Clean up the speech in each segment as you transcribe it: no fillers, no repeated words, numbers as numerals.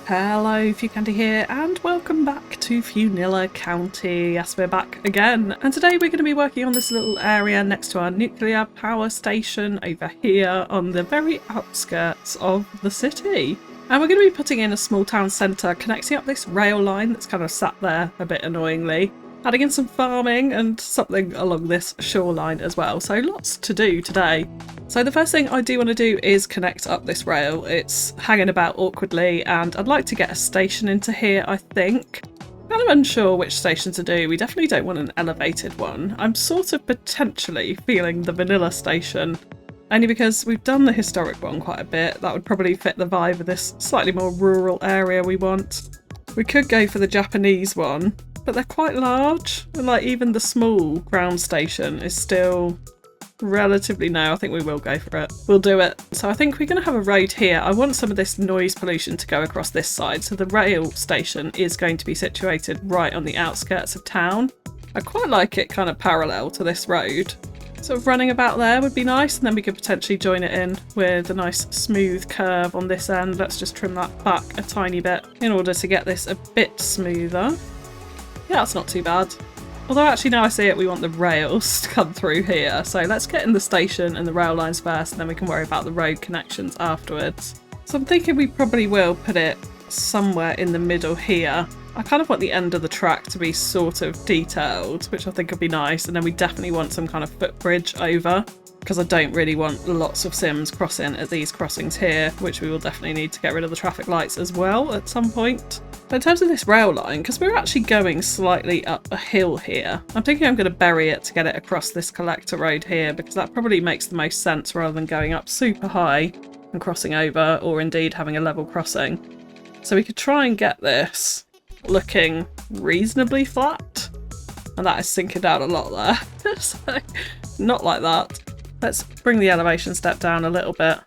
Hello, FewCandy here, and welcome back to Fewnilla County. Yes, we're back again, and today we're going to be working on this little area next to our nuclear power station over here on the very outskirts of the city. And we're going to be putting in a small town centre, connecting up this rail line that's kind of sat there a bit annoyingly, adding in some farming and something along this shoreline as well. So lots to do today. So the first thing I do want to do is connect up this rail. It's hanging about awkwardly and I'd like to get a station into here, I think. Kind of unsure which station to do. We definitely don't want an elevated one. I'm sort of potentially feeling the vanilla station, only because we've done the historic one quite a bit. That would probably fit the vibe of this slightly more rural area we want. We could go for the Japanese one, but they're quite large, and like even the small ground station is still relatively no. I think we will go for it. We'll do it. So I think we're going to have a road here. I want some of this noise pollution to go across this side, so the rail station is going to be situated right on the outskirts of town. I quite like it kind of parallel to this road. Sort of running about there would be nice, and then we could potentially join it in with a nice smooth curve on this end. Let's just trim that back a tiny bit in order to get this a bit smoother. Yeah, that's not too bad. Although actually now I see it, we want the rails to come through here. So let's get in the station and the rail lines first, and then we can worry about the road connections afterwards. So I'm thinking we probably will put it somewhere in the middle here. I kind of want the end of the track to be sort of detailed, which I think would be nice. And then we definitely want some kind of footbridge over, because I don't really want lots of Sims crossing at these crossings here, which we will definitely need to get rid of the traffic lights as well at some point. But in terms of this rail line, because we're actually going slightly up a hill here, I'm thinking I'm going to bury it to get it across this collector road here, because that probably makes the most sense rather than going up super high and crossing over, or indeed having a level crossing. So we could try and get this looking reasonably flat, and that is sinking down a lot there. So not like that. Let's bring the elevation step down a little bit.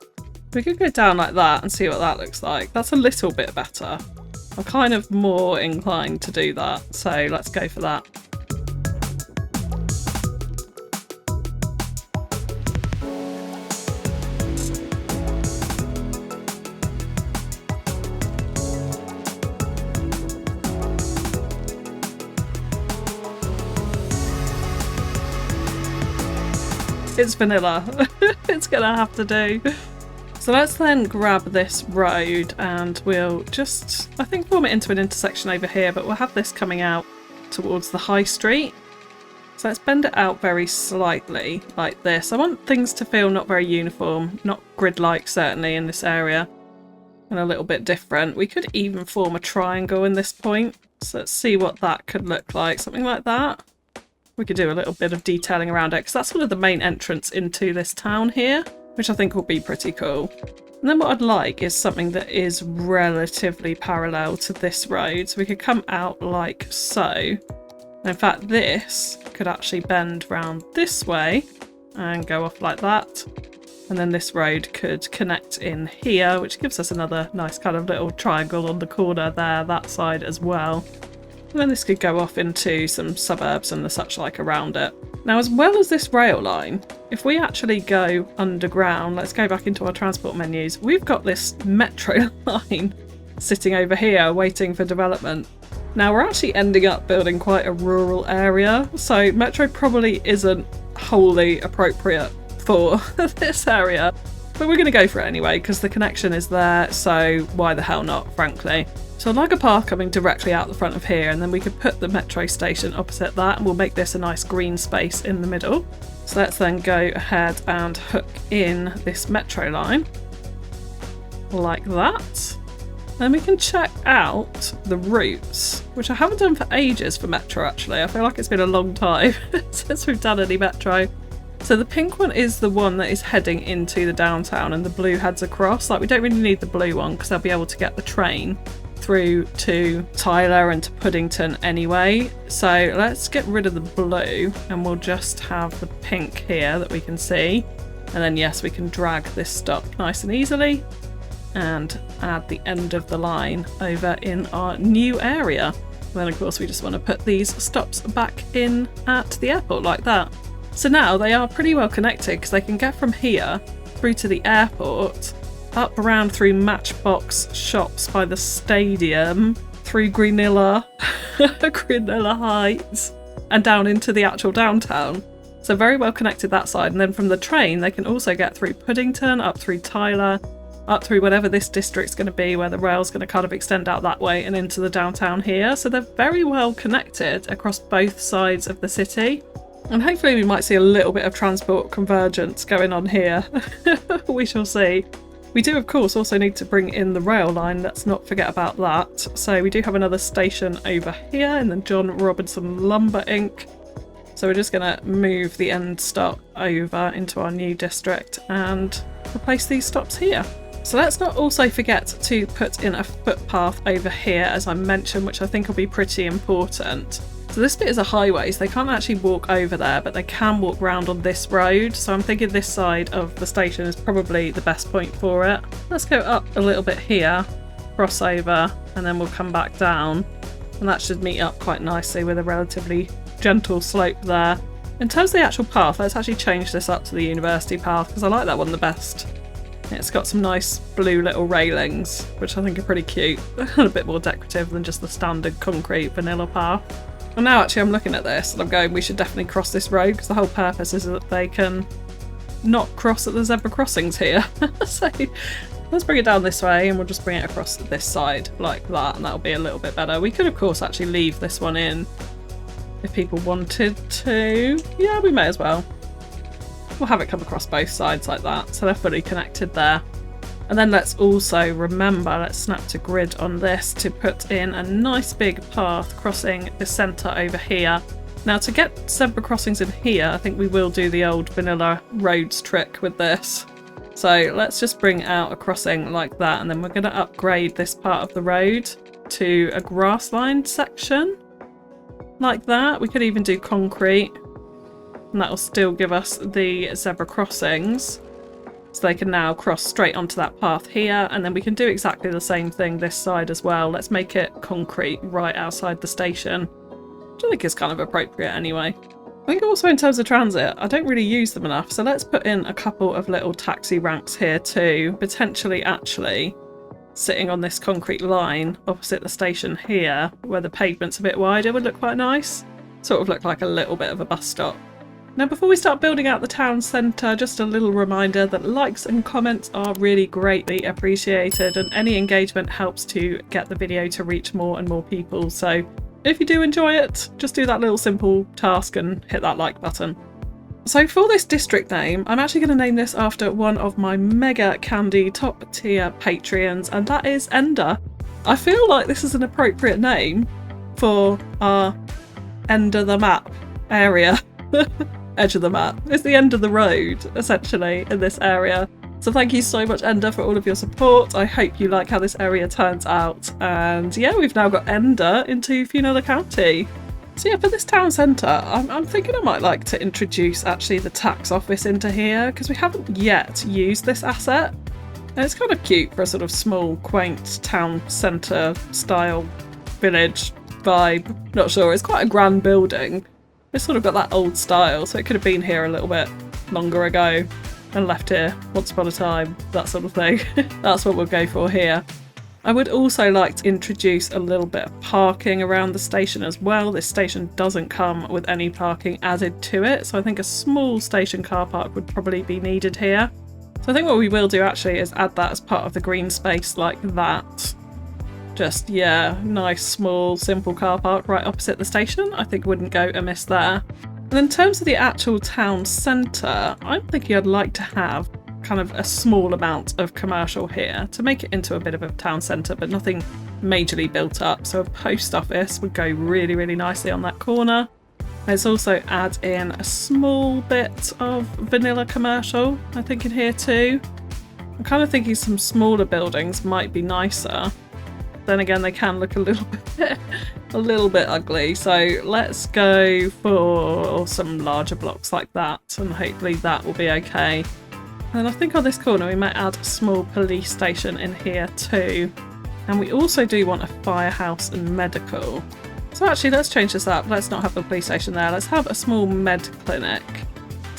We could go down like that and see what that looks like. That's a little bit better. I'm kind of more inclined to do that, so let's go for that. It's vanilla. It's gonna have to do. So let's then grab this road and we'll just, I think, form it into an intersection over here, but we'll have this coming out towards the high street. So let's bend it out very slightly like this. I want things to feel not very uniform, not grid-like certainly in this area, and a little bit different. We could even form a triangle in this point. So let's see what that could look like. Something like that. We could do a little bit of detailing around it, because that's one of the main entrance into this town here, which I think will be pretty cool. And then what I'd like is something that is relatively parallel to this road. So we could come out like so. And in fact, this could actually bend round this way and go off like that. And then this road could connect in here, which gives us another nice kind of little triangle on the corner there, that side as well. And then this could go off into some suburbs and the such like around it. Now, as well as this rail line, if we actually go underground, let's go back into our transport menus, we've got this metro line sitting over here waiting for development. Now, we're actually ending up building quite a rural area, so metro probably isn't wholly appropriate for this area. But we're going to go for it anyway, because the connection is there, so why the hell not, frankly. So I'd like a path coming directly out the front of here, and then we could put the metro station opposite that, and we'll make this a nice green space in the middle. So let's then go ahead and hook in this metro line like that. Then we can check out the routes, which I haven't done for ages for metro actually. I feel like it's been a long time since we've done any metro. So the pink one is the one that is heading into the downtown, and the blue heads across. Like, we don't really need the blue one because they'll be able to get the train through to Tyler and to Puddington anyway. So let's get rid of the blue and we'll just have the pink here that we can see. And then yes, we can drag this stop nice and easily and add the end of the line over in our new area. And then of course we just want to put these stops back in at the airport like that. So now they are pretty well connected because they can get from here through to the airport up around through Matchbox shops by the stadium, through Greenilla, Greenilla Heights, and down into the actual downtown. So very well connected that side. And then from the train, they can also get through Puddington, up through Tyler, up through whatever this district's going to be, where the rail's going to kind of extend out that way and into the downtown here. So they're very well connected across both sides of the city. And hopefully we might see a little bit of transport convergence going on here. We shall see. We do, of course, also need to bring in the rail line. Let's not forget about that. So we do have another station over here in the John Robinson Lumber Inc. So we're just going to move the end stop over into our new district and replace these stops here. So let's not also forget to put in a footpath over here, as I mentioned, which I think will be pretty important. So this bit is a highway, so they can't actually walk over there, but they can walk round on this road. So I'm thinking this side of the station is probably the best point for it. Let's go up a little bit here, cross over, and then we'll come back down. And that should meet up quite nicely with a relatively gentle slope there. In terms of the actual path, let's actually change this up to the university path, because I like that one the best. It's got some nice blue little railings, which I think are pretty cute, and a bit more decorative than just the standard concrete vanilla path. And now actually I'm looking at this and I'm going, we should definitely cross this road, because the whole purpose is that they can not cross at the zebra crossings here. So let's bring it down this way and we'll just bring it across this side like that, and that'll be a little bit better. We could of course actually leave this one in if people wanted to. Yeah, we may as well. We'll have it come across both sides like that, so they're fully connected there. And then let's also remember, let's snap to grid on this to put in a nice big path crossing the centre over here. Now to get zebra crossings in here, I think we will do the old vanilla roads trick with this. So let's just bring out a crossing like that, and then we're going to upgrade this part of the road to a grass-lined section like that. We could even do concrete, and that will still give us the zebra crossings. So they can now cross straight onto that path here, and then we can do exactly the same thing this side as well. Let's make it concrete right outside the station, which I think is kind of appropriate anyway. I think also in terms of transit, I don't really use them enough, so let's put in a couple of little taxi ranks here too, potentially actually sitting on this concrete line opposite the station here, where the pavement's a bit wider, would look quite nice. Sort of look like a little bit of a bus stop. Now before we start building out the town centre, just a little reminder that likes and comments are really greatly appreciated, and any engagement helps to get the video to reach more and more people. So if you do enjoy it, just do that little simple task and hit that like button. So for this district name, I'm actually going to name this after one of my mega candy top tier Patreons, and that is Ender. I feel like this is an appropriate name for our end of the map area. Edge of the map. It's the end of the road, essentially, in this area. So thank you so much, Ender, for all of your support. I hope you like how this area turns out. And yeah, we've now got Ender into Fewnilla County. So yeah, for this town centre, I'm thinking I might like to introduce actually the tax office into here, because we haven't yet used this asset. And it's kind of cute for a sort of small, quaint town centre style village vibe. Not sure, it's quite a grand building. It's sort of got that old style, so it could have been here a little bit longer ago and left here once upon a time, that sort of thing. That's what we'll go for here. I would also like to introduce a little bit of parking around the station as well. This station doesn't come with any parking added to it, so I think a small station car park would probably be needed here. So I think what we will do actually is add that as part of the green space like that. Just, yeah, nice, small, simple car park right opposite the station. I think wouldn't go amiss there. And in terms of the actual town centre, I'm thinking I'd like to have kind of a small amount of commercial here to make it into a bit of a town centre, but nothing majorly built up. So a post office would go really, really nicely on that corner. Let's also add in a small bit of vanilla commercial, I think, in here too. I'm kind of thinking some smaller buildings might be nicer. Then again, they can look a little bit ugly. So let's go for some larger blocks like that, and hopefully that will be okay. And I think on this corner we might add a small police station in here too. And we also do want a firehouse and medical. So actually, let's change this up. Let's not have a police station there. Let's have a small med clinic.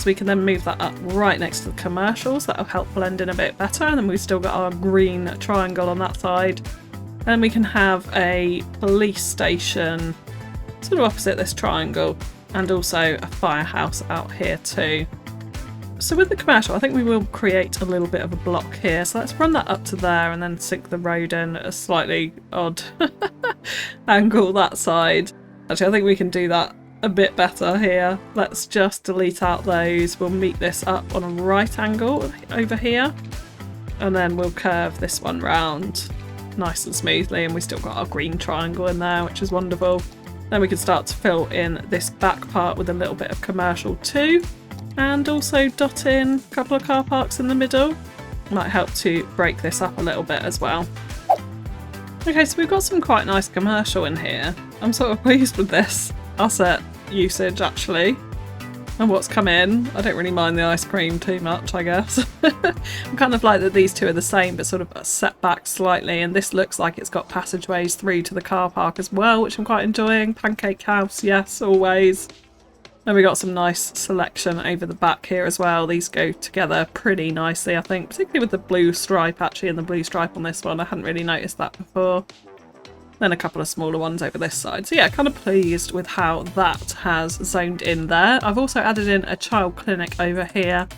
So we can then move that up right next to the commercials. That'll help blend in a bit better. And then we've still got our green triangle on that side. And we can have a police station sort of opposite this triangle, and also a firehouse out here too. So with the commercial, I think we will create a little bit of a block here. So let's run that up to there and then sink the road in at a slightly odd angle that side. Actually, I think we can do that a bit better here. Let's just delete out those. We'll meet this up on a right angle over here, and then we'll curve this one round nice and smoothly, and we still got our green triangle in there, which is wonderful. Then we can start to fill in this back part with a little bit of commercial too, and also dot in a couple of car parks in the middle. Might help to break this up a little bit as well. Okay, so we've got some quite nice commercial in here. I'm sort of pleased with this asset usage actually, and what's come in. I don't really mind the ice cream too much, I guess. I'm kind of like that these two are the same but sort of set back slightly, and this looks like it's got passageways through to the car park as well, which I'm quite enjoying. Pancake house, yes, always. Then we got some nice selection over the back here as well. These go together pretty nicely, I think, particularly with the blue stripe actually, and the blue stripe on this one. I hadn't really noticed that before. Then a couple of smaller ones over this side. So yeah, kind of pleased with how that has zoned in there. I've also added in a child clinic over here,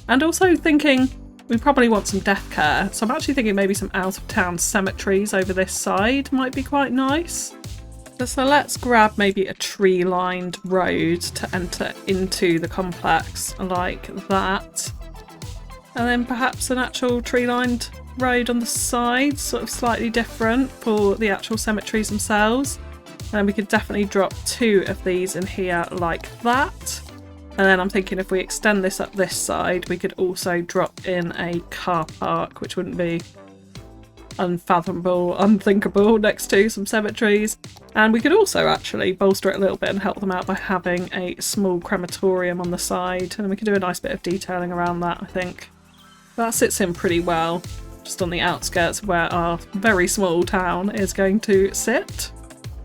and also thinking we probably want some death care. So I'm actually thinking maybe some out of town cemeteries over this side might be quite nice. So let's grab maybe a tree lined road to enter into the complex like that. And then perhaps an actual tree lined road on the side, sort of slightly different for the actual cemeteries themselves. And we could definitely drop two of these in here like that. And then I'm thinking if we extend this up this side, we could also drop in a car park, which wouldn't be unfathomable, unthinkable next to some cemeteries. And we could also actually bolster it a little bit and help them out by having a small crematorium on the side. And we could do a nice bit of detailing around that, I think. That sits in pretty well, just on the outskirts where our very small town is going to sit.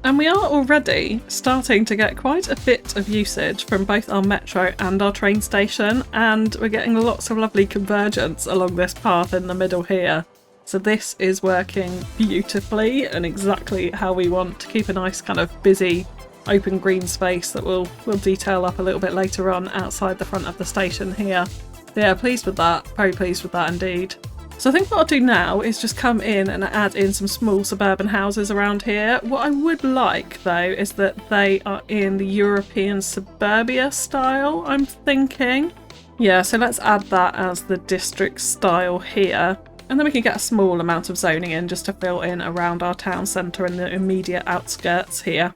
And we are already starting to get quite a bit of usage from both our metro and our train station, and we're getting lots of lovely convergence along this path in the middle here. So this is working beautifully and exactly how we want to keep a nice kind of busy open green space that we'll detail up a little bit later on outside the front of the station here. Yeah, pleased with that, very pleased with that indeed. So I think what I'll do now is just come in and add in some small suburban houses around here. What I would like though is that they are in the European suburbia style, I'm thinking. Yeah, so let's add that as the district style here. And then we can get a small amount of zoning in just to fill in around our town centre and the immediate outskirts here.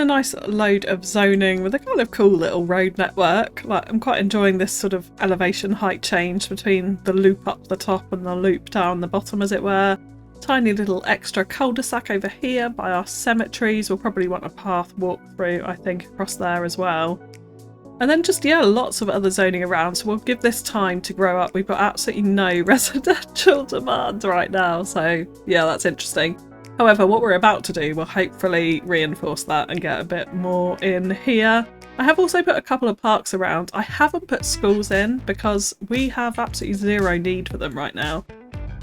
a nice load of zoning with a kind of cool little road network. Like, I'm quite enjoying this sort of elevation height change between the loop up the top and the loop down the bottom, as it were. Tiny little extra cul-de-sac over here by our cemeteries. We'll probably want a path walk through, I think, across there as well. And then just, yeah, lots of other zoning around. So we'll give this time to grow up. We've got absolutely no residential demand right now. So yeah, that's interesting. However, what we're about to do will hopefully reinforce that and get a bit more in here. I have also put a couple of parks around. I haven't put schools in because we have absolutely zero need for them right now.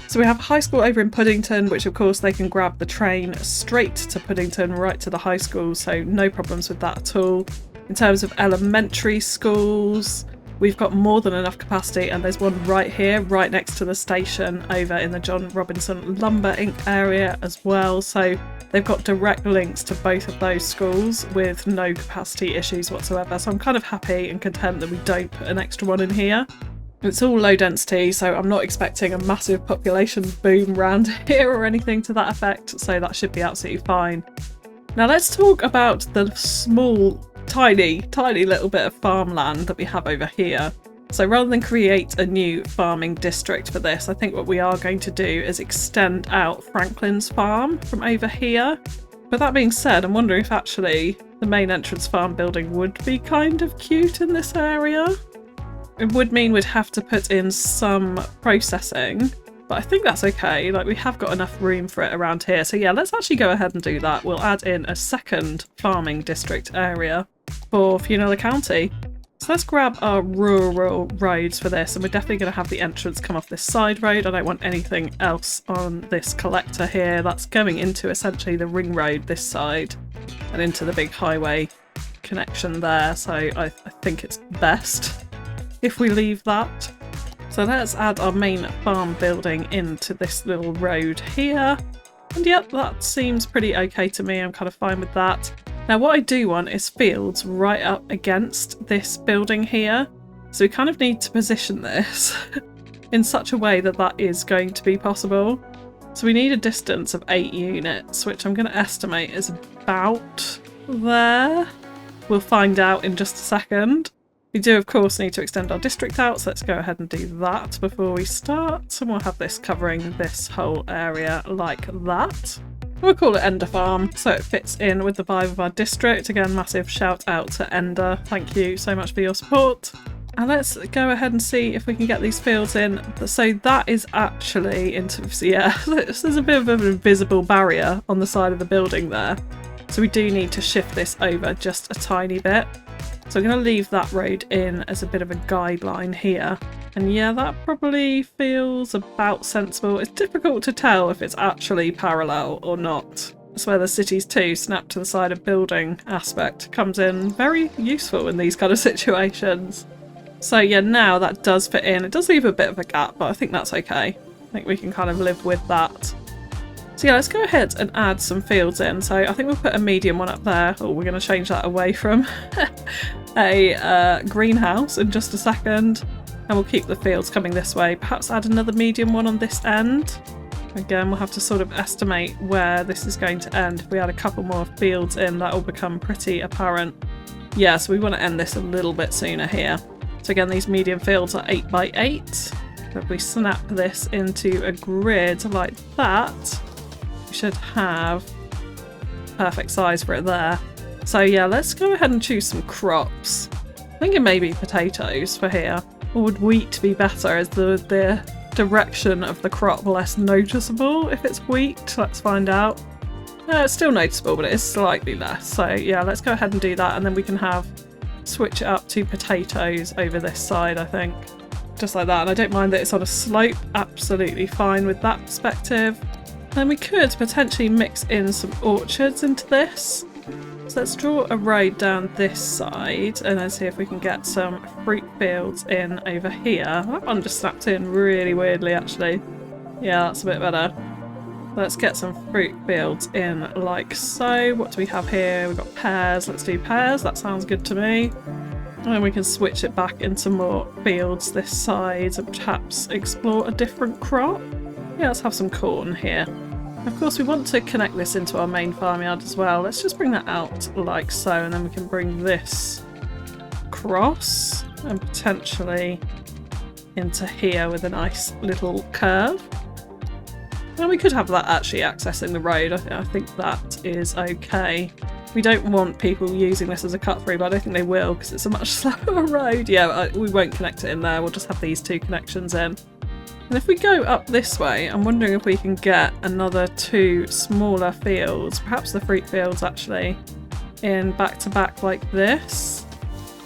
So we have a high school over in Puddington, which of course they can grab the train straight to Puddington, right to the high school, so no problems with that at all. In terms of elementary schools, we've got more than enough capacity, and there's one right here, right next to the station over in the John Robinson Lumber Inc. area as well. So they've got direct links to both of those schools with no capacity issues whatsoever. So I'm kind of happy and content that we don't put an extra one in here. It's all low density, so I'm not expecting a massive population boom around here or anything to that effect. So that should be absolutely fine. Now let's talk about the small, tiny little bit of farmland that we have over here. So rather than create a new farming district for this, I think what we are going to do is extend out Franklin's farm from over here. But that being said, I'm wondering if actually the main entrance farm building would be kind of cute in this area. It would mean we'd have to put in some processing, but I think that's okay. Like, we have got enough room for it around here. So yeah, let's actually go ahead and do that. We'll add in a second farming district area for Fewnilla County. So let's grab our rural roads for this, and we're definitely going to have the entrance come off this side road. I don't want anything else on this collector here. That's going into essentially the ring road this side and into the big highway connection there. So I think it's best if we leave that. So let's add our main farm building into this little road here. And yep, that seems pretty okay to me. I'm kind of fine with that. Now what I do want is fields right up against this building here. So we kind of need to position this in such a way that that is going to be possible. So we need a distance of 8 units, which I'm going to estimate is about there. We'll find out in just a second. We do, of course, need to extend our district out, so let's go ahead and do that before we start. And we'll have this covering this whole area like that. We'll call it Ender Farm, so it fits in with the vibe of our district. Again, massive shout out to Ender. Thank you so much for your support. And let's go ahead and see if we can get these fields in. So that is actually into, yeah, there's a bit of an invisible barrier on the side of the building there. So we do need to shift this over just a tiny bit. So I'm going to leave that road in as a bit of a guideline here. And yeah, that probably feels about sensible. It's difficult to tell if it's actually parallel or not. That's where the cities too, snap to the side of building aspect comes in very useful in these kind of situations. So yeah, now that does fit in. It does leave a bit of a gap, but I think that's okay. I think we can kind of live with that. So yeah, let's go ahead and add some fields in. So I think we'll put a medium one up there. Oh, we're going to change that away from a greenhouse in just a second. And we'll keep the fields coming this way. Perhaps add another medium one on this end. Again, we'll have to sort of estimate where this is going to end. If we add a couple more fields in, that will become pretty apparent. Yeah, so we want to end this a little bit sooner here. So again, these medium fields are 8 by 8. So if we snap this into a grid like that, we should have perfect size for it there. So yeah, let's go ahead and choose some crops. I think it may be potatoes for here. Or would wheat be better? Is the direction of the crop less noticeable if it's wheat? Let's find out. It's still noticeable, but it is slightly less. So yeah, let's go ahead and do that, and then we can switch it up to potatoes over this side, I think. Just like that. And I don't mind that it's on a slope. Absolutely fine with that perspective. And we could potentially mix in some orchards into this. So let's draw a road down this side and then see if we can get some fruit fields in over here. That one just snapped in really weirdly, actually. Yeah, that's a bit better. Let's get some fruit fields in like so. What do we have here? We've got pears. Let's do pears. That sounds good to me. And then we can switch it back into more fields this side and perhaps explore a different crop. Yeah, let's have some corn here. Of course, we want to connect this into our main farmyard as well. Let's just bring that out like so, and then we can bring this across and potentially into here with a nice little curve. And we could have that actually accessing the road. I think that is okay. We don't want people using this as a cut through, but I don't think they will because it's a much slower road. Yeah, we won't connect it in there. We'll just have these two connections in. And if we go up this way, I'm wondering if we can get another 2 smaller fields, perhaps the fruit fields actually, in back to back like this.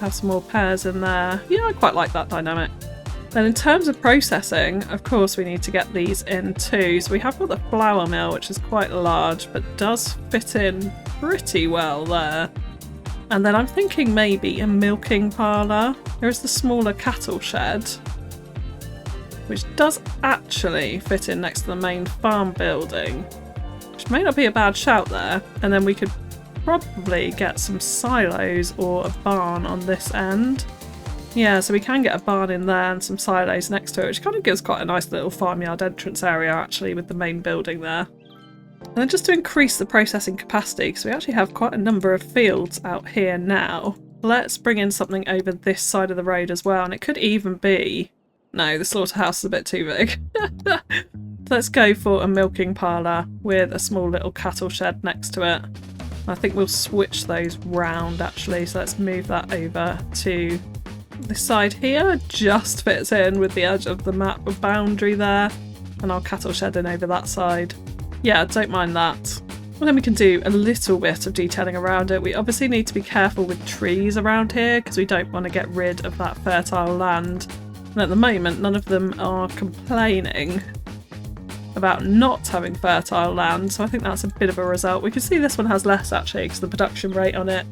Have some more pairs in there. Yeah, I quite like that dynamic. Then in terms of processing, of course we need to get these in too. So we have got the flour mill, which is quite large, but does fit in pretty well there. And then I'm thinking maybe a milking parlour. There is the smaller cattle shed, which does actually fit in next to the main farm building, which may not be a bad shout there. And then we could probably get some silos or a barn on this end. Yeah, so we can get a barn in there and some silos next to it, which kind of gives quite a nice little farmyard entrance area actually with the main building there. And then just to increase the processing capacity, because we actually have quite a number of fields out here now, let's bring in something over this side of the road as well. And it could even be... No, the slaughterhouse is a bit too big. Let's go for a milking parlour with a small little cattle shed next to it. I think we'll switch those round actually, so let's move that over to this side here. Just fits in with the edge of the map boundary there, and our cattle shed in over that side. Yeah, don't mind that. And then we can do a little bit of detailing around it. We obviously need to be careful with trees around here because we don't want to get rid of that fertile land. And at the moment, none of them are complaining about not having fertile land, so I think that's a bit of a result. We can see this one has less actually because the production rate on it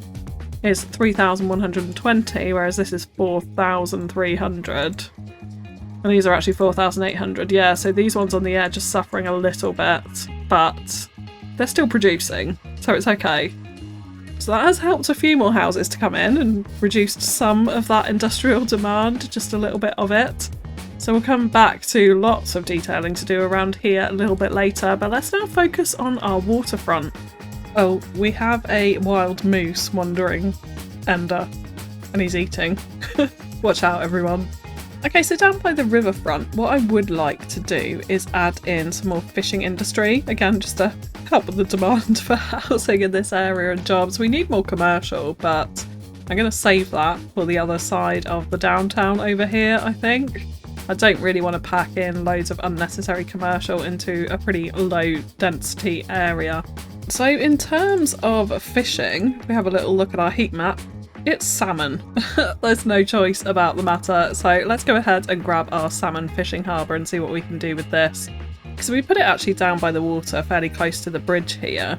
is 3,120, whereas this is 4,300. And these are actually 4,800, yeah, so these ones on the edge are suffering a little bit, but they're still producing, so it's okay. So that has helped a few more houses to come in and reduced some of that industrial demand, just a little bit of it. So we'll come back to lots of detailing to do around here a little bit later, but let's now focus on our waterfront. Oh, we have a wild moose wandering Ender, and he's eating. Watch out everyone. Okay, so down by the riverfront, what I would like to do is add in some more fishing industry. Again, just to help with the demand for housing in this area and jobs. We need more commercial, but I'm going to save that for the other side of the downtown over here, I think. I don't really want to pack in loads of unnecessary commercial into a pretty low density area. So in terms of fishing, if we have a little look at our heat map, it's salmon. There's no choice about the matter. So let's go ahead and grab our salmon fishing harbour and see what we can do with this. Because we put it actually down by the water, fairly close to the bridge here.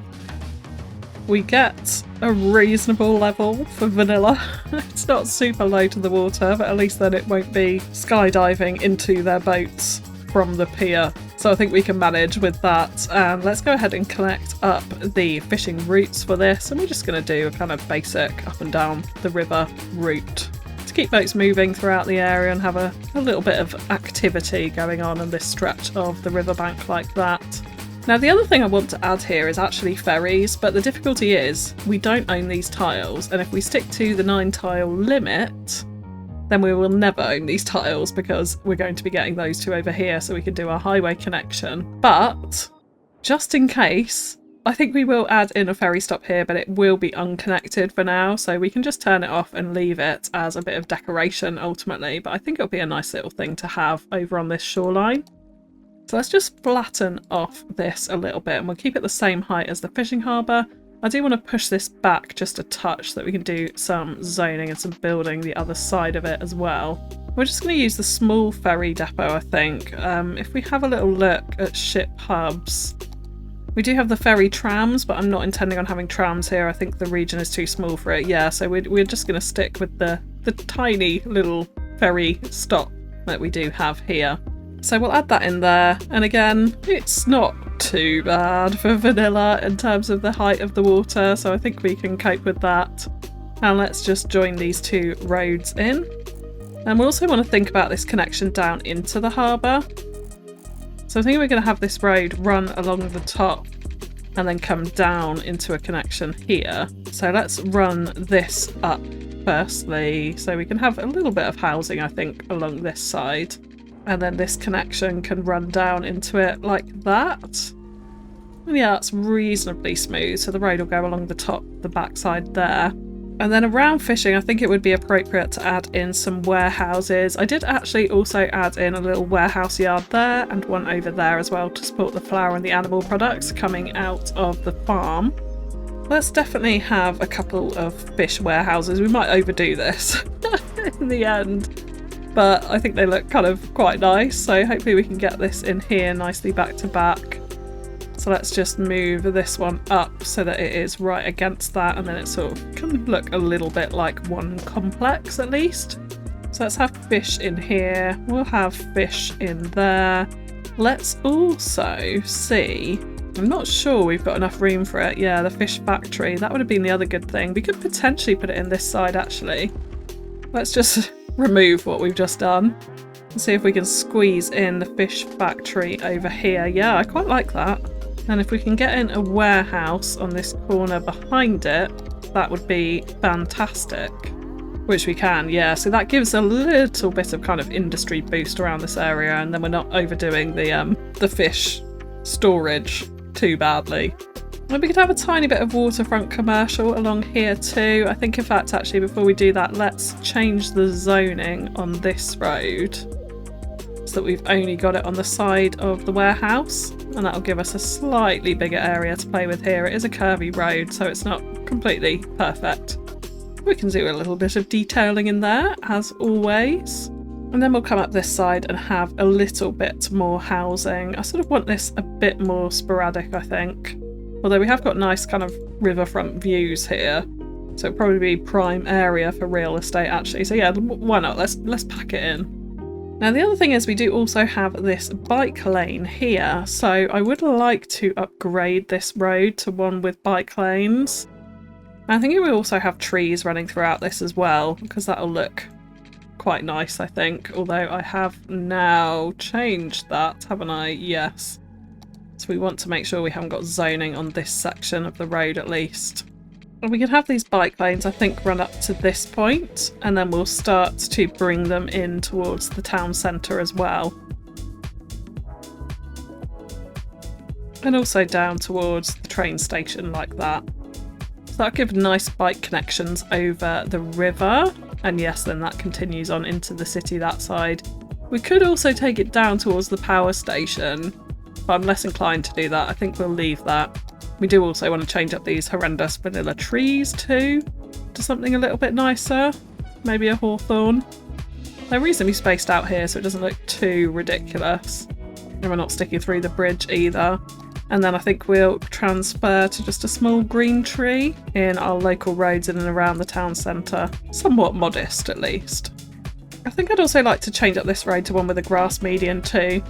We get a reasonable level for vanilla. It's not super low to the water, but at least then it won't be skydiving into their boats from the pier. So I think we can manage with that. And let's go ahead and connect up the fishing routes for this. And we're just going to do a kind of basic up and down the river route to keep boats moving throughout the area and have a little bit of activity going on this stretch of the riverbank like that. Now the other thing I want to add here is actually ferries, but the difficulty is we don't own these tiles, and if we stick to the 9 tile limit, then we will never own these tiles because we're going to be getting those two over here so we can do our highway connection. But just in case, I think we will add in a ferry stop here, but it will be unconnected for now, so we can just turn it off and leave it as a bit of decoration ultimately, but I think it'll be a nice little thing to have over on this shoreline. So let's just flatten off this a little bit and we'll keep it the same height as the fishing harbour. I do want to push this back just a touch so that we can do some zoning and some building the other side of it as well. We're just going to use the small ferry depot, I think. If we have a little look at ship hubs, we do have the ferry trams, but I'm not intending on having trams here. I think the region is too small for it. Yeah, so we're just going to stick with the tiny little ferry stop that we do have here. So we'll add that in there, and again, it's not too bad for vanilla in terms of the height of the water, so I think we can cope with that. And let's just join these two roads in. And we also want to think about this connection down into the harbour. So I think we're going to have this road run along the top and then come down into a connection here. So let's run this up firstly, so we can have a little bit of housing, I think, along this side. And then this connection can run down into it like that. And yeah, that's reasonably smooth, so the road will go along the top, the backside there. And then around fishing, I think it would be appropriate to add in some warehouses. I did actually also add in a little warehouse yard there and one over there as well to support the flower and the animal products coming out of the farm. Let's definitely have a couple of fish warehouses. We might overdo this in the end, but I think they look kind of quite nice. So hopefully we can get this in here nicely back to back. So let's just move this one up so that it is right against that, and then it sort of can look a little bit like one complex at least. So let's have fish in here, we'll have fish in there. Let's also see, I'm not sure we've got enough room for it. Yeah, the fish factory, that would have been the other good thing. We could potentially put it in this side actually. Let's just remove what we've just done and see if we can squeeze in the fish factory over here. Yeah, I quite like that. And if we can get in a warehouse on this corner behind it, that would be fantastic. Which we can, yeah. So that gives a little bit of kind of industry boost around this area, and then we're not overdoing the fish storage too badly. And we could have a tiny bit of waterfront commercial along here too. I think in fact actually before we do that, let's change the zoning on this road so that we've only got it on the side of the warehouse, and that'll give us a slightly bigger area to play with here. It is a curvy road, so it's not completely perfect. We can do a little bit of detailing in there as always. And then we'll come up this side and have a little bit more housing. I sort of want this a bit more sporadic, I think. Although we have got nice kind of riverfront views here, so it'll probably be prime area for real estate actually. So yeah, why not? Let's pack it in. Now the other thing is we do also have this bike lane here, so I would like to upgrade this road to one with bike lanes. I think it will also have trees running throughout this as well, because that'll look quite nice I think, although I have now changed that, haven't I? Yes. So we want to make sure we haven't got zoning on this section of the road at least. And we can have these bike lanes I think run up to this point, and then we'll start to bring them in towards the town centre as well. And also down towards the train station like that. So that'll give nice bike connections over the river, and yes, then that continues on into the city that side. We could also take it down towards the power station, but I'm less inclined to do that. I think we'll leave that. We do also want to change up these horrendous vanilla trees too to something a little bit nicer, maybe a hawthorn. They're reasonably spaced out here so it doesn't look too ridiculous, and we're not sticking through the bridge either. And then I think we'll transfer to just a small green tree in our local roads in and around the town centre, somewhat modest at least. I think I'd also like to change up this road to one with a grass median too.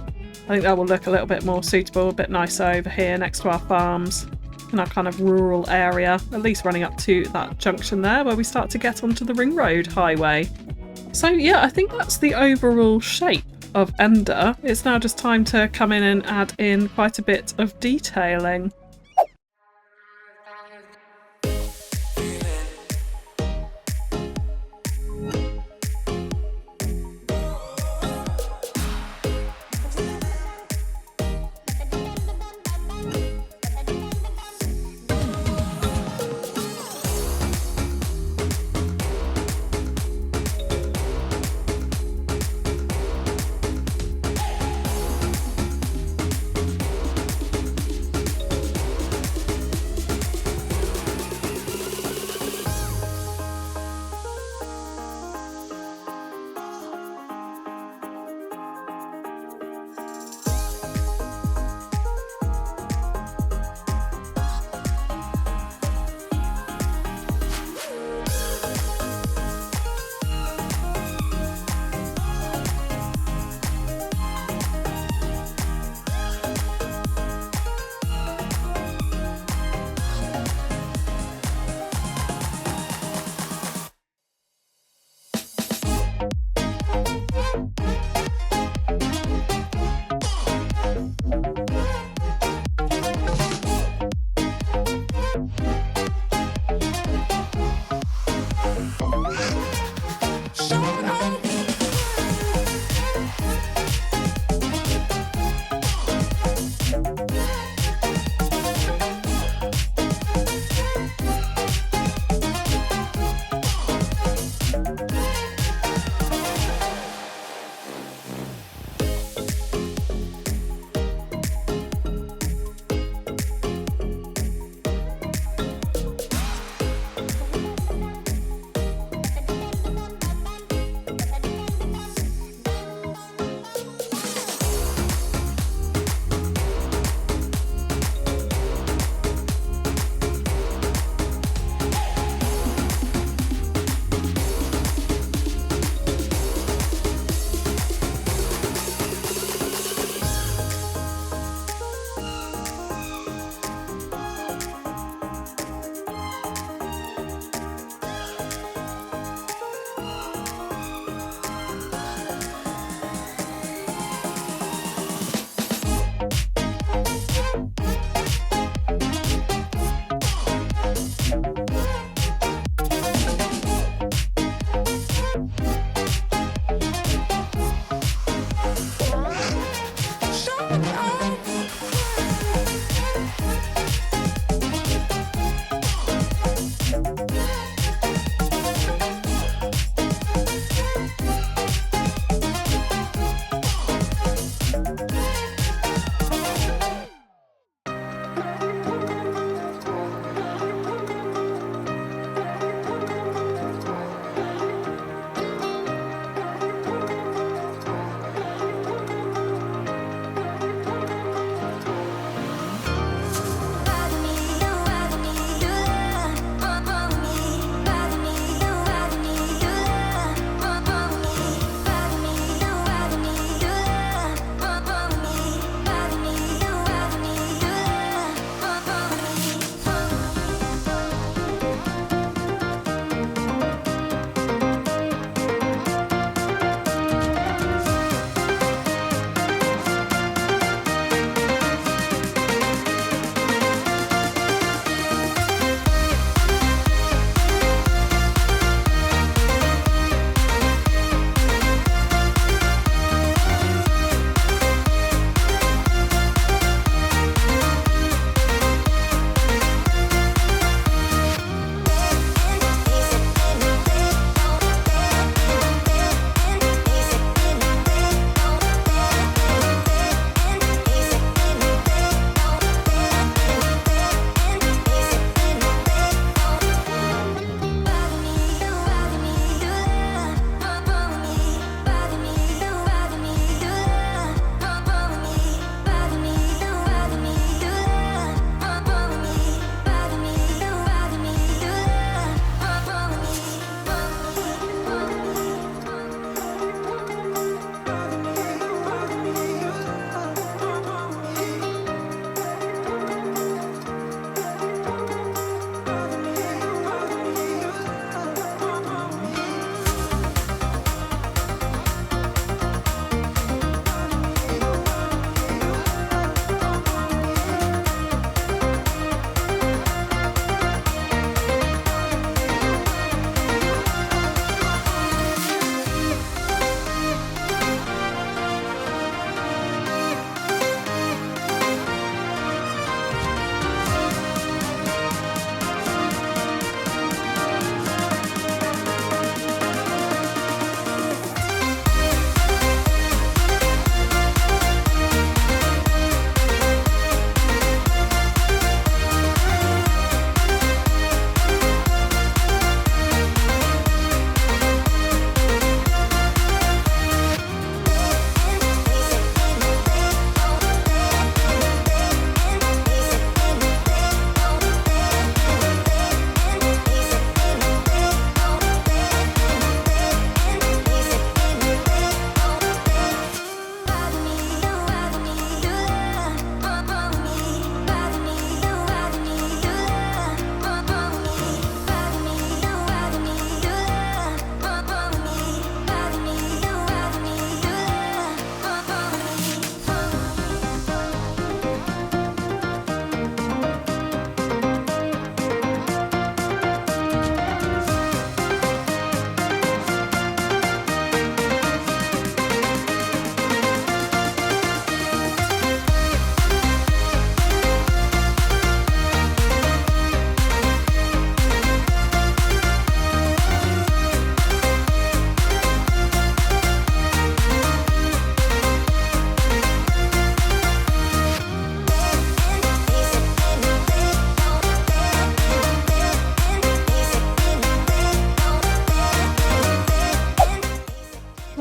I think that will look a little bit more suitable, a bit nicer over here next to our farms in our kind of rural area, at least running up to that junction there where we start to get onto the ring road highway. So yeah, I think that's the overall shape of Ender. It's now just time to come in and add in quite a bit of detailing.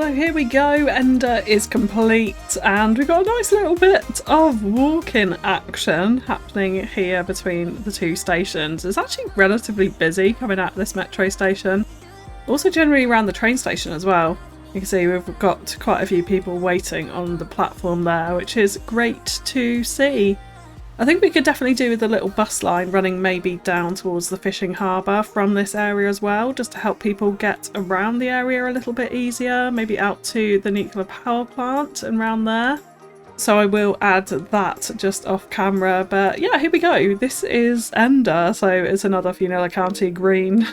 So here we go, Ender is complete, and we've got a nice little bit of walk-in action happening here between the two stations. It's actually relatively busy coming out of this metro station. Also generally around the train station as well. You can see we've got quite a few people waiting on the platform there, which is great to see. I think we could definitely do with a little bus line running maybe down towards the fishing harbour from this area as well, just to help people get around the area a little bit easier, maybe out to the nuclear power plant and round there. So I will add that just off camera, but yeah, here we go. This is Ender, so it's another Fewnilla County green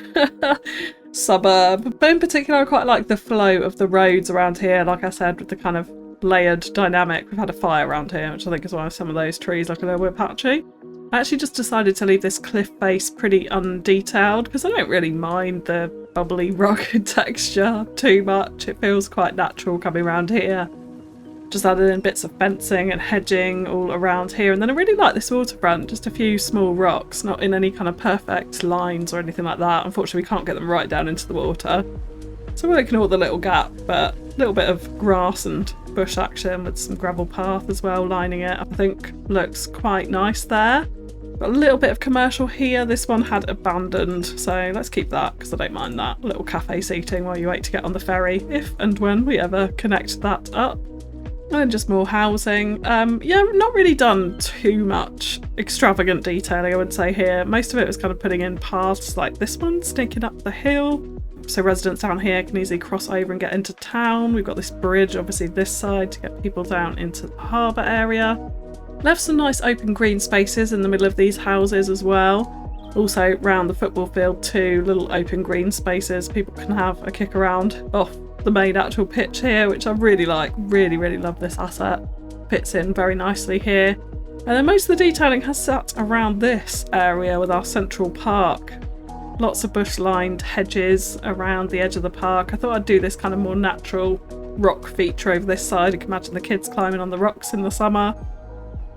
suburb. But in particular, I quite like the flow of the roads around here, like I said, with the kind of layered dynamic. We've had a fire around here, which I think is why some of those trees look a little bit patchy. I actually just decided to leave this cliff face pretty undetailed because I don't really mind the bubbly rock texture too much. It feels quite natural coming around here. Just added in bits of fencing and hedging all around here, and then I really like this waterfront, just a few small rocks, not in any kind of perfect lines or anything like that. Unfortunately we can't get them right down into the water, so we'll ignore the little gap, but a little bit of grass and bush action with some gravel path as well lining it, I think looks quite nice there. Got a little bit of commercial here. This one had abandoned, so let's keep that because I don't mind that. A little cafe seating while you wait to get on the ferry, if and when we ever connect that up. And then just more housing. Yeah, not really done too much extravagant detailing, I would say here. Most of it was kind of putting in paths like this one, sneaking up the hill. So residents down here can easily cross over and get into town. We've got this bridge, obviously this side, to get people down into the harbour area. Left some nice open green spaces in the middle of these houses as well. Also round the football field too, little open green spaces. People can have a kick around off the main actual pitch here, which I really like. Really love this asset. Fits in very nicely here. And then most of the detailing has sat around this area with our central park. Lots of bush-lined hedges around the edge of the park. I thought I'd do this kind of more natural rock feature over this side. You can imagine the kids climbing on the rocks in the summer.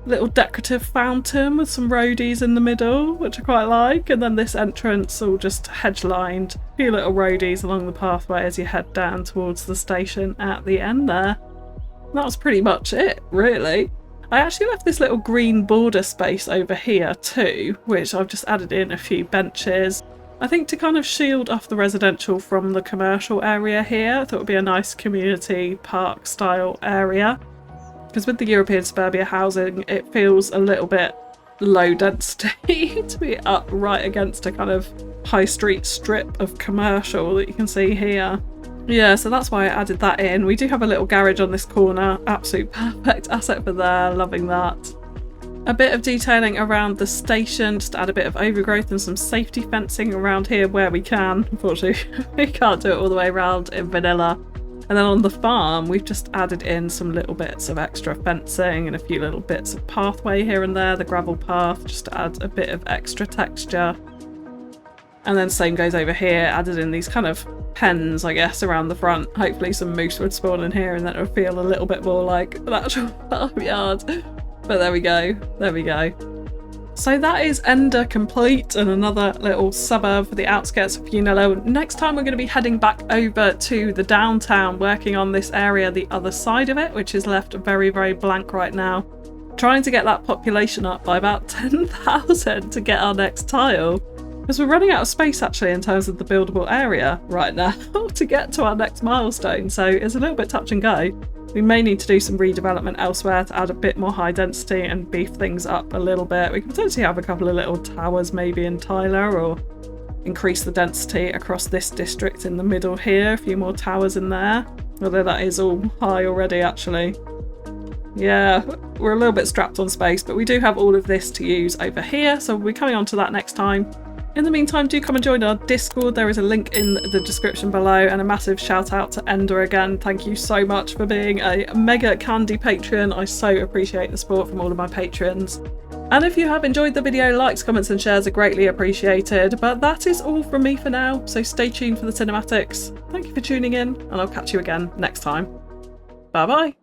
Little decorative fountain with some roadies in the middle, which I quite like. And then this entrance all just hedge-lined. A few little roadies along the pathway as you head down towards the station at the end there. And that was pretty much it, really. I actually left this little green border space over here too, which I've just added in a few benches. I think to kind of shield off the residential from the commercial area here. I thought it would be a nice community park style area. Because with the European suburbia housing, it feels a little bit low density to be up right against a kind of high street strip of commercial that you can see here. Yeah, so that's why I added that in. We do have a little garage on this corner. Absolute perfect asset for there. Loving that. A bit of detailing around the station, just to add a bit of overgrowth and some safety fencing around here where we can. Unfortunately, we can't do it all the way around in vanilla. And then on the farm, we've just added in some little bits of extra fencing and a few little bits of pathway here and there, the gravel path, just to add a bit of extra texture. And then same goes over here, added in these kind of pens, I guess, around the front. Hopefully some moose would spawn in here and then it would feel a little bit more like an actual farmyard. But there we go, there we go. So that is Ender complete, and another little suburb for the outskirts of Fewnilla. Next time we're going to be heading back over to the downtown, working on this area, the other side of it, which is left very blank right now. Trying to get that population up by about 10,000 to get our next tile. Because we're running out of space actually in terms of the buildable area right now to get to our next milestone, so it's a little bit touch and go. We may need to do some redevelopment elsewhere to add a bit more high density and beef things up a little bit. We could potentially have a couple of little towers maybe in Tyler, or increase the density across this district in the middle here. A few more towers in there, although that is all high already actually. Yeah, we're a little bit strapped on space, but we do have all of this to use over here, so we'll be coming on to that next time. In the meantime, do come and join our Discord. There is a link in the description below, and a massive shout out to Ender again. Thank you so much for being a mega candy patron. I so appreciate the support from all of my patrons. And if you have enjoyed the video, likes, comments and shares are greatly appreciated. But that is all from me for now, so stay tuned for the cinematics. Thank you for tuning in, and I'll catch you again next time. Bye bye.